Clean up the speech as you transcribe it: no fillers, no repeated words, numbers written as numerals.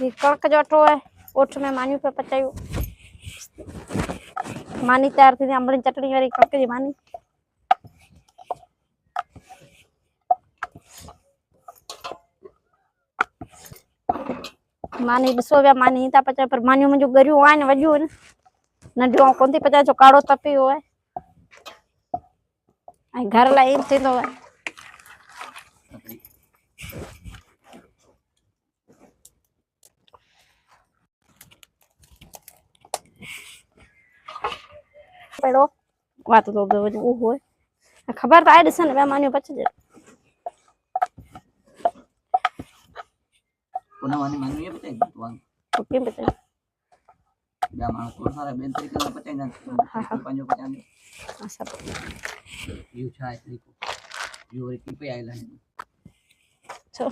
ये कणक जो अटो है ओठ में मानी पे पचायो मानी तैयार थी आंबली चटनी वाली कणक जी मानी मानी ॾिसो पिया मानी था पचाए पर मानियूं मुंहिंजूं गरियूं आहिनि वॾियूं आहिनि नंढियूं कोन थी पचाए छो काढ़ो तपी वियो आहे ऐं घर लाइ ईअं थींदो आहे पेड़ो बात तो वो है खबर तो आए ॾिसण पिया मानियूं पचजे पुनः वाली मानी ये बताइए तुम तो केम पचाए या मानो थोड़ा सारा बेन तरीके से पचाए ना पंजो पचाने हां सब यू छाए देखो यू री पे आइला है तो